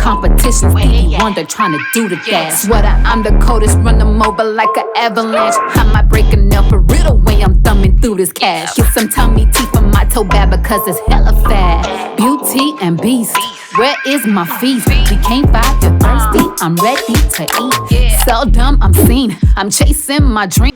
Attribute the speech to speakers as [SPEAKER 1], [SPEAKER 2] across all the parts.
[SPEAKER 1] competition. Stevie Wonder trying to do the dash. Sweater, I'm the coldest, run them over like an avalanche. I might break a nail for real the way I'm thumbing through this cash. Get some tummy tea for my toe bag because it's hella fat. Beauty and beast, where is my feast? We can't fight, you're thirsty, I'm ready to eat. Seldom I'm seen, I'm chasing my dream.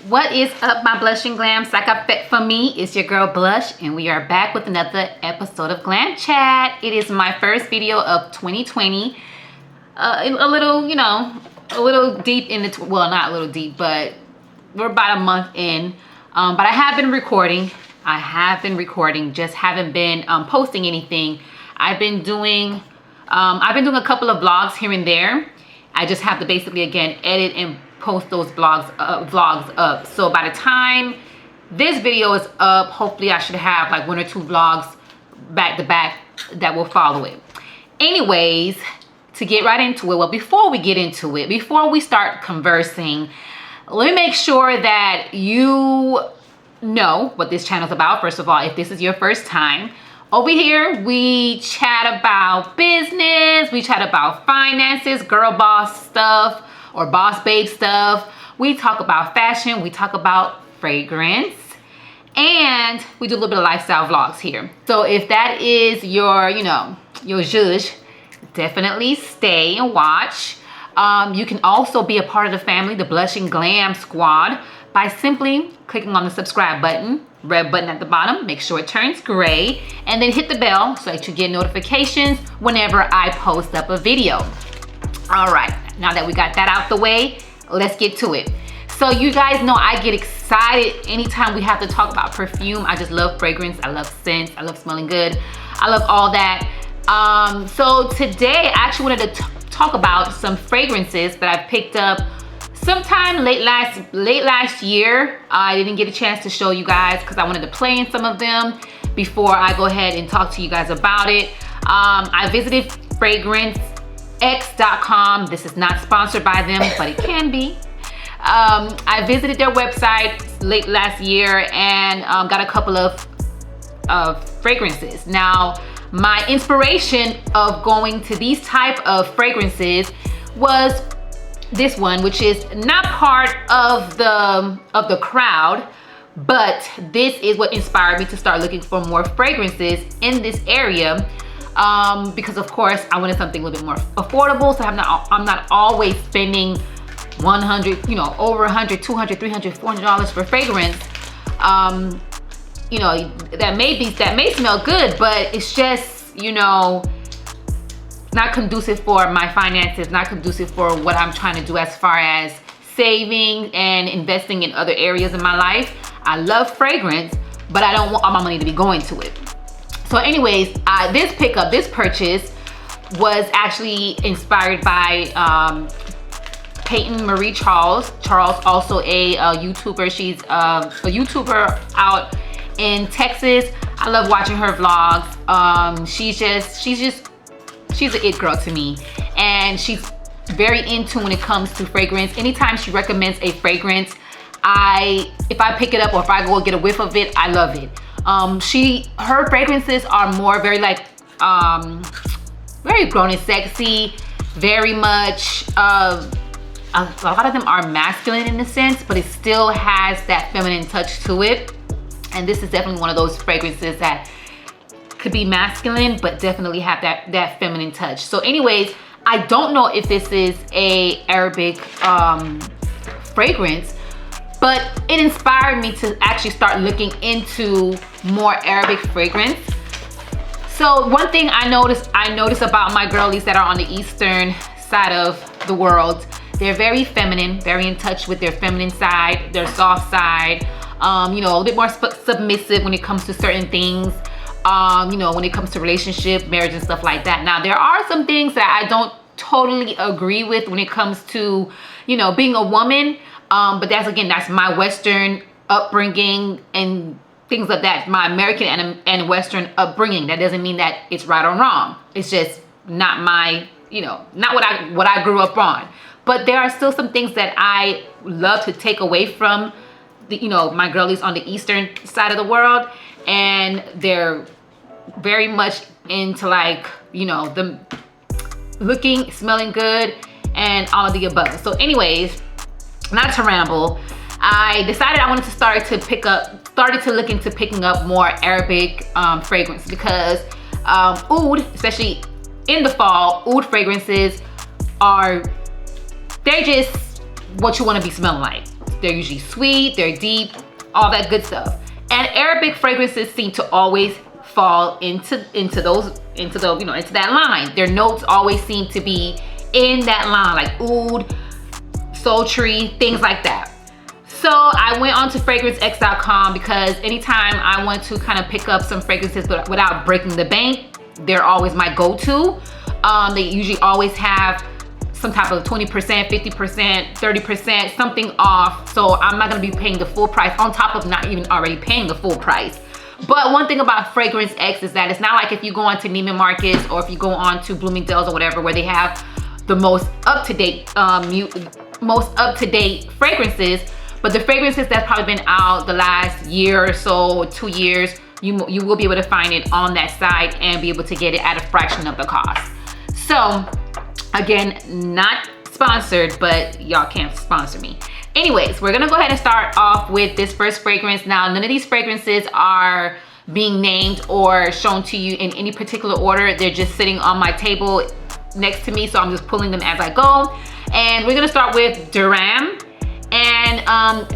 [SPEAKER 1] What is up, my blushing glams? Like I bet for me, it's your girl Blush, and we are back with another episode of Glam Chat. It is my first video of 2020. A little, a little deep in the, well, not a little deep, but we're about a month in. But I have been recording. Just haven't been posting anything. I've been doing a couple of vlogs here and there. I just have to basically again edit and post those vlogs up. So by the time this video is up, hopefully I should have like 1 or 2 vlogs back to back that will follow it. Anyways, to get right into it, well, before we get into it, before we start conversing, let me make sure that you know what this channel is about. First of all, if this is your first time, over here we chat about business, we chat about finances, girl boss stuff or boss babe stuff. We talk about fashion, we talk about fragrance, and we do a little bit of lifestyle vlogs here. So if that is your, your zhuzh, definitely stay and watch. You can also be a part of the family, the Blushing Glam Squad, by simply clicking on the subscribe button, red button at the bottom, make sure it turns gray, and then hit the bell so that you get notifications whenever I post up a video. All right, now that we got that out the way, let's get to it. So you guys know I get excited anytime we have to talk about perfume. I just love fragrance, I love scents, I love smelling good, I love all that. So today I actually wanted to talk about some fragrances that I picked up sometime late last year. I didn't get a chance to show you guys because I wanted to play in some of them before I go ahead and talk to you guys about it. I visited fragrancex.com. This is not sponsored by them, but it can be. I visited their website late last year and got a couple of fragrances. Now, my inspiration of going to these type of fragrances was this one, which is not part of the crowd, but this is what inspired me to start looking for more fragrances in this area, because of course I wanted something a little bit more affordable, so I'm not always spending 100, over 100, 200, 300, $400 for fragrance. That may smell good, but it's just, not conducive for my finances, not conducive for what I'm trying to do as far as saving and investing in other areas in my life. I love fragrance, but I don't want all my money to be going to it. So anyways, this purchase was actually inspired by Peyton Marie Charles. Charles, also a YouTuber. She's a YouTuber out in Texas. I love watching her vlogs. She's an it girl to me, and she's very into when it comes to fragrance. Anytime she recommends a fragrance, if I pick it up or if I go get a whiff of it, I love it. Her fragrances are more very very grown and sexy, very much a lot of them are masculine in a sense, but it still has that feminine touch to it. And this is definitely one of those fragrances that could be masculine, but definitely have that feminine touch. So anyways, I don't know if this is a Arabic fragrance, but it inspired me to actually start looking into more Arabic fragrance. So one thing I noticed about my girlies that are on the eastern side of the world, they're very feminine, very in touch with their feminine side, their soft side, a little bit more submissive when it comes to certain things. When it comes to relationship, marriage, and stuff like that. Now, there are some things that I don't totally agree with when it comes to, being a woman. But that's my Western upbringing and things like that. My American and Western upbringing. That doesn't mean that it's right or wrong. It's just not my, not what I grew up on. But there are still some things that I love to take away from my girlies on the eastern side of the world, and they're very much into looking, smelling good, and all of the above. So anyways, not to ramble, I decided I wanted to started to look into picking up more Arabic fragrance, because oud, especially in the fall, oud fragrances they're just what you want to be smelling like. They're usually sweet, they're deep, all that good stuff. And Arabic fragrances seem to always fall into that line. Their notes always seem to be in that line, like oud, sultry, things like that. So I went on to fragrancex.com, because anytime I want to kind of pick up some fragrances but without breaking the bank, they're always my go-to. They usually always have some type of 20%, 50%, 30%, something off. So I'm not gonna be paying the full price on top of not even already paying the full price. But one thing about Fragrance X is that it's not like if you go on to Neiman Marcus or if you go on to Bloomingdale's or whatever, where they have the most up-to-date fragrances. But the fragrances that's probably been out the last year or so, 2 years, you will be able to find it on that site and be able to get it at a fraction of the cost. So again, not sponsored, but y'all can't sponsor me. Anyways, we're gonna go ahead and start off with this first fragrance. Now, none of these fragrances are being named or shown to you in any particular order. They're just sitting on my table next to me, so I'm just pulling them as I go. And we're gonna start with Duram. And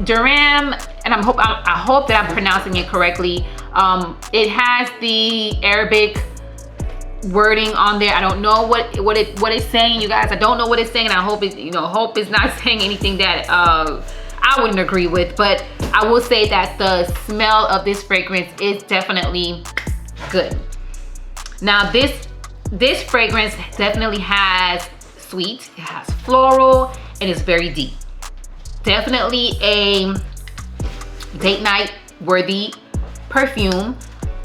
[SPEAKER 1] Duram, and I hope that I'm pronouncing it correctly. It has the Arabic wording on there. I don't know what it's saying, you guys. I don't know what it's saying, and I hope it's not saying anything that I wouldn't agree with. But I will say that the smell of this fragrance is definitely good. Now this fragrance definitely has sweet, it has floral, and it's very deep. Definitely a date night worthy perfume.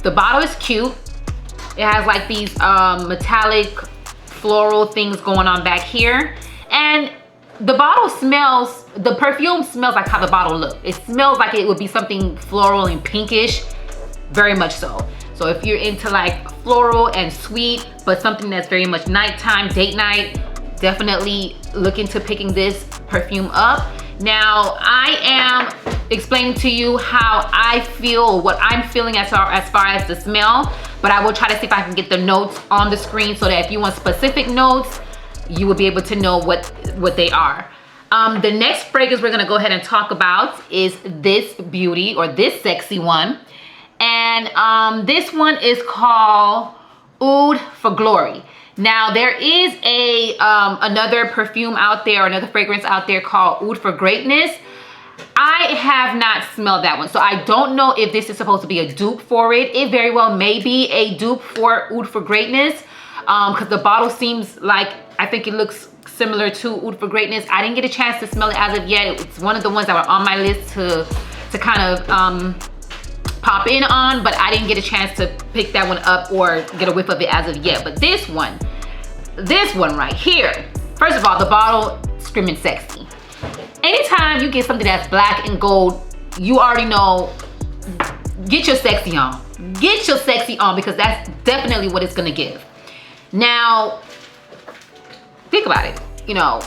[SPEAKER 1] The bottle is cute. It has like these metallic floral things going on back here. And the perfume smells like how the bottle looks. It smells like it would be something floral and pinkish, very much so. So if you're into like floral and sweet, but something that's very much nighttime, date night, definitely look into picking this perfume up. Now, I am explaining to you how I feel, what I'm feeling as far as the smell, but I will try to see if I can get the notes on the screen so that if you want specific notes, you will be able to know what they are. The next fragrance we're gonna go ahead and talk about is this beauty, or this sexy one. And this one is called Oud for Glory. Now, there is another perfume out there, or another fragrance out there called Oud for Greatness. I have not smelled that one, so I don't know if this is supposed to be a dupe for it. It very well may be a dupe for Oud for Greatness, because the bottle seems like, I think it looks similar to Oud for Greatness. I didn't get a chance to smell it as of yet. It's one of the ones that were on my list to kind of pop in on, but I didn't get a chance to pick that one up or get a whiff of it as of yet. But this one right here, first of all, the bottle screaming sexy. Anytime you get something that's black and gold, you already know, get your sexy on. Get your sexy on, because that's definitely what it's gonna give. Now, think about it. You know,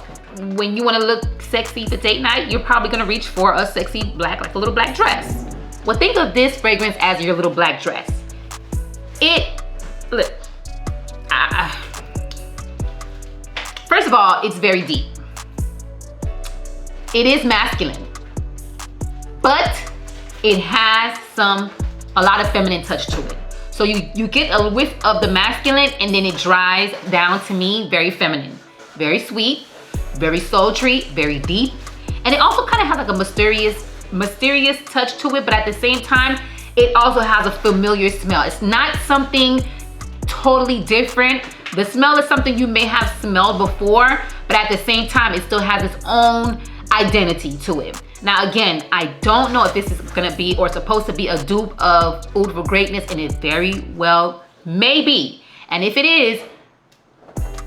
[SPEAKER 1] when you wanna look sexy for date night, you're probably gonna reach for a sexy black, like a little black dress. Well, think of this fragrance as your little black dress. First of all, it's very deep. It is masculine, but it has a lot of feminine touch to it. So you get a whiff of the masculine, and then it dries down to me very feminine, very sweet, very sultry, very deep. And it also kind of has like a mysterious touch to it, but at the same time, it also has a familiar smell. It's not something totally different. The smell is something you may have smelled before, but at the same time, it still has its own identity to it. Now, again, I don't know if this is gonna be or supposed to be a dupe of Oud for Greatness, and it very well may be. And if it is,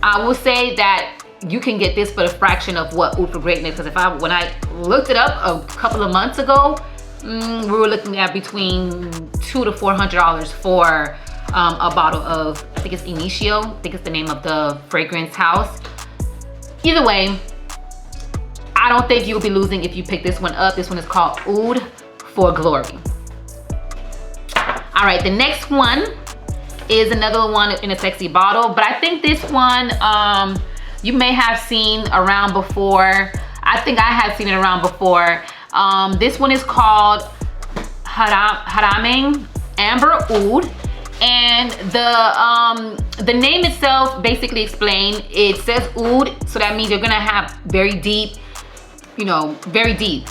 [SPEAKER 1] I will say that you can get this for the fraction of what Oud for Greatness, because when I looked it up a couple of months ago, we were looking at between $200 to $400 a bottle of, I think it's Initio, I think it's the name of the fragrance house. Either way, I don't think you'll be losing if you pick this one up. This one is called Oud for Glory. All right, the next one is another one in a sexy bottle, but I think this one you may have seen around before. I think I have seen it around before. This one is called Haraming Amber Oud, and the name itself basically explains, it says oud, so that means you're gonna have very deep, you know, very deep.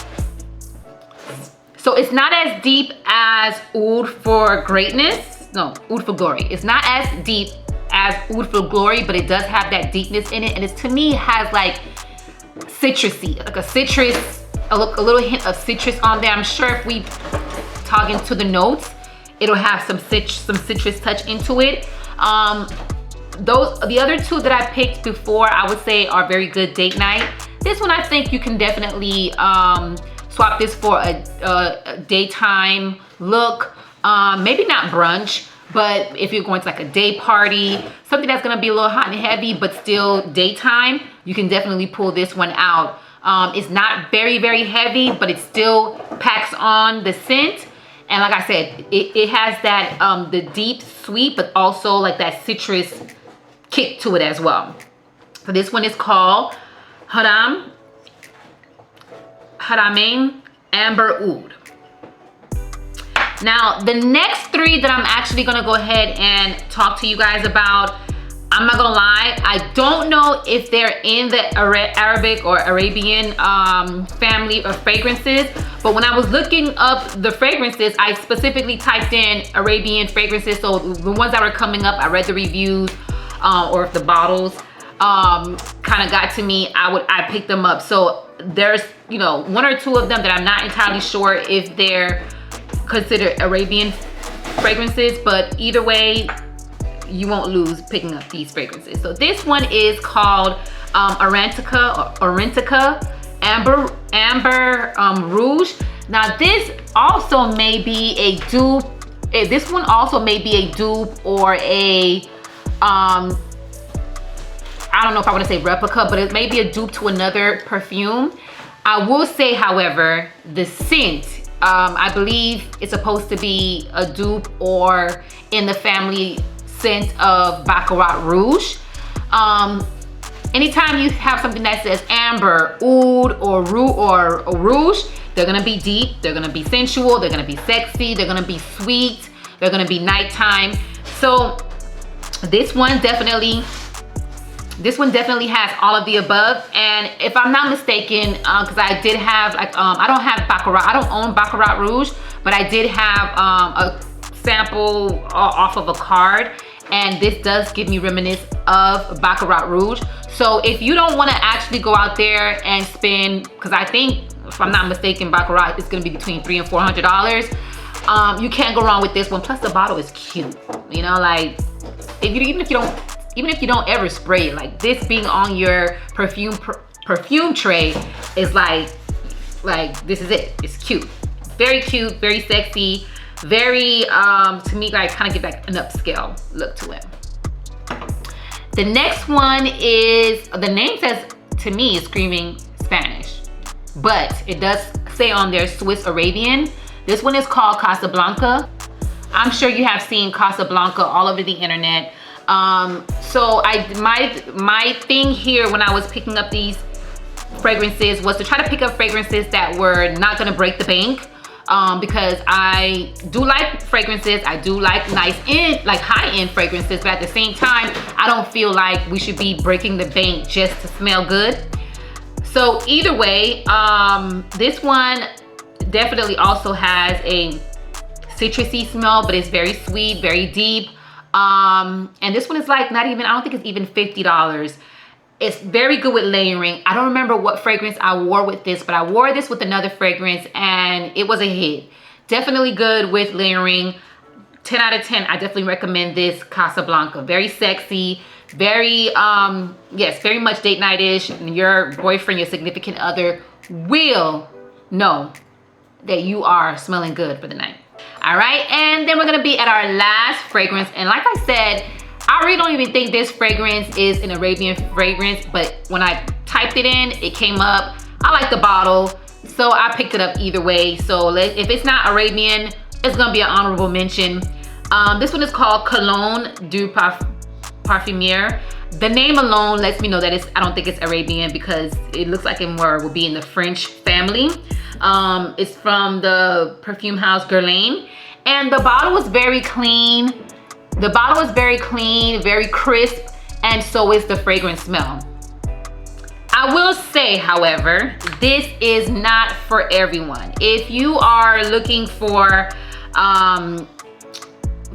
[SPEAKER 1] So it's not as deep as Oud for Greatness. No, Oud for Glory. It's not as deep as Oud for Glory, but it does have that deepness in it, and it to me has like citrusy, like a citrus, a little hint of citrus on there. I'm sure if we talk into the notes, it'll have some citrus touch into it. The other two that I picked before, I would say are very good date night. This one, I think you can definitely swap this for a daytime look. Maybe not brunch, but if you're going to like a day party, something that's gonna be a little hot and heavy, but still daytime, you can definitely pull this one out. It's not very, very heavy, but it still packs on the scent. And like I said, it has that, the deep sweet, but also like that citrus kick to it as well. So this one is called Haraming Amber Oud. Now, the next three that I'm actually gonna go ahead and talk to you guys about, I'm not gonna lie, I don't know if they're in the Arabic or Arabian family of fragrances, but when I was looking up the fragrances, I specifically typed in Arabian fragrances, so the ones that were coming up, I read the reviews, or if the bottles kind of got to me, I picked them up. So there's, you know, one or two of them that I'm not entirely sure if they're considered Arabian fragrances, but either way, you won't lose picking up these fragrances. So this one is called Orantica Amber Rouge. Now this also may be a dupe. This one also may be a dupe or a I don't know if I want to say replica, but it may be a dupe to another perfume. I will say, however, the scent, I believe it's supposed to be a dupe or in the family scent of Baccarat Rouge. Anytime you have something that says amber, oud, or rouge, they're gonna be deep, they're gonna be sensual, they're gonna be sexy, they're gonna be sweet, they're gonna be nighttime. So this one definitely has all of the above. And if I'm not mistaken, because I did have like, I don't have Baccarat, I don't own Baccarat Rouge, but I did have a sample off of a card, and this does give me reminiscence of Baccarat Rouge. So if you don't want to actually go out there and spend, because I think, if I'm not mistaken, Baccarat is going to be between $300 and $400, you can't go wrong with this one. Plus the bottle is cute, you know, like even if you don't ever spray it, like this being on your perfume tray is like this is it. It's cute, very cute, very sexy, very to me, like kind of give like an upscale look to it. The next one is, the name says to me is screaming Spanish, but it does say on there Swiss Arabian. This one is called Casablanca. I'm sure you have seen Casablanca all over the internet. So my thing here when I was picking up these fragrances was to try to pick up fragrances that were not gonna break the bank, because I do like fragrances, I do like high-end fragrances, but at the same time, I don't feel like we should be breaking the bank just to smell good. So either way, this one definitely also has a citrusy smell, but it's very sweet, very deep. And this one is like not even, I don't think it's even $50. It's very good with layering. I don't remember what fragrance I wore with this, but I wore this with another fragrance and it was a hit. Definitely good with layering. 10 out of 10, I definitely recommend this Casablanca. Very sexy, very, yes, very much date night-ish. Your boyfriend, your significant other will know that you are smelling good for the night. All right, and then we're gonna be at our last fragrance. And like I said, I really don't even think this fragrance is an Arabian fragrance, but when I typed it in, it came up. I like the bottle, so I picked it up either way. So if it's not Arabian, it's gonna be an honorable mention. This one is called Cologne du Parfumier. The name alone lets me know that I don't think it's Arabian because it looks like it more would be in the French family. It's from the perfume house Guerlin. And the bottle was very clean. The bottle is very clean, very crisp, and so is the fragrance smell. I will say, however, this is not for everyone. If you are looking for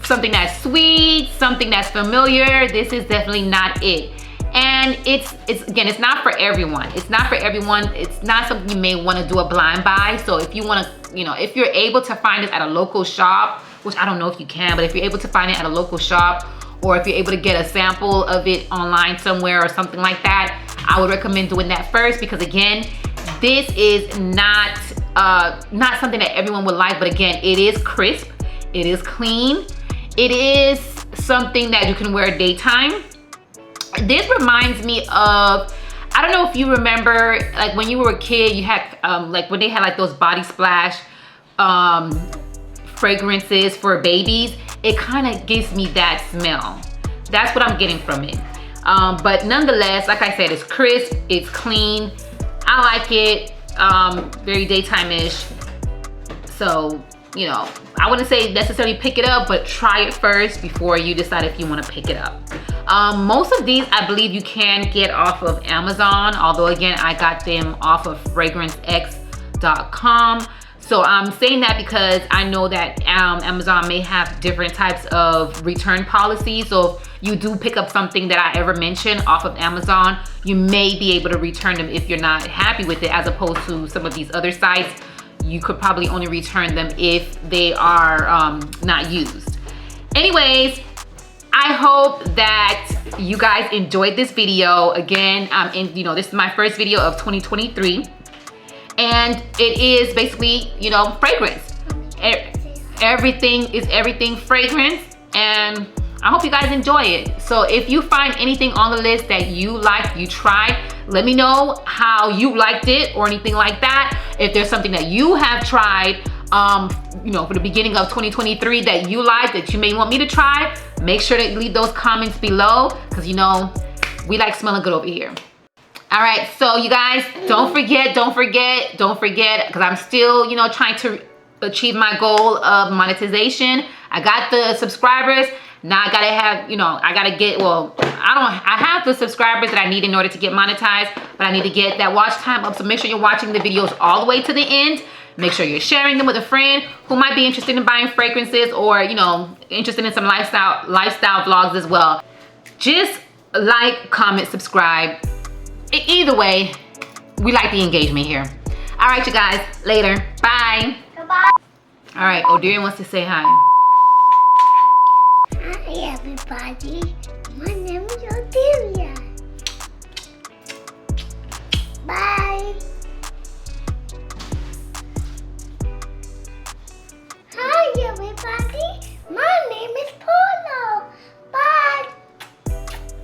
[SPEAKER 1] something that's sweet, something that's familiar, this is definitely not it. And it's again, it's not for everyone. It's not for everyone. It's not something you may want to do a blind buy. So if you want to, if you're able to find it at a local shop, which I don't know if you can, but if you're able to find it at a local shop, or if you're able to get a sample of it online somewhere or something like that, I would recommend doing that first, because again, this is not something that everyone would like, but again, it is crisp, it is clean, it is something that you can wear daytime. This reminds me of, I don't know if you remember, like when you were a kid, you had like when they had like those body splash fragrances for babies. It kind of gives me that smell. That's what I'm getting from it. But nonetheless, like I said, it's crisp, it's clean. I like it, very daytime-ish. So, I wouldn't say necessarily pick it up, but try it first before you decide if you want to pick it up. Most of these, I believe you can get off of Amazon, although again, I got them off of fragrancex.com. So I'm saying that because I know that Amazon may have different types of return policies. So if you do pick up something that I ever mentioned off of Amazon, you may be able to return them if you're not happy with it, as opposed to some of these other sites. You could probably only return them if they are not used. Anyways, I hope that you guys enjoyed this video. Again, this is my first video of 2023. And it is basically, fragrance. Everything is everything fragrance, and I hope you guys enjoy it. So if you find anything on the list that you liked, you tried, let me know how you liked it or anything like that. If there's something that you have tried, for the beginning of 2023 that you like, that you may want me to try, make sure that you leave those comments below, because we like smelling good over here. All right, so you guys, don't forget, because I'm still, trying to achieve my goal of monetization. I got the subscribers. Now I gotta have, I have the subscribers that I need in order to get monetized, but I need to get that watch time up. So make sure you're watching the videos all the way to the end. Make sure you're sharing them with a friend who might be interested in buying fragrances, or, interested in some lifestyle vlogs as well. Just like, comment, subscribe. Either way, we like the engagement here. All right, you guys, later. Bye.
[SPEAKER 2] Goodbye.
[SPEAKER 1] All right, Odirian wants to say hi.
[SPEAKER 2] Hi, everybody. My name is Odelia.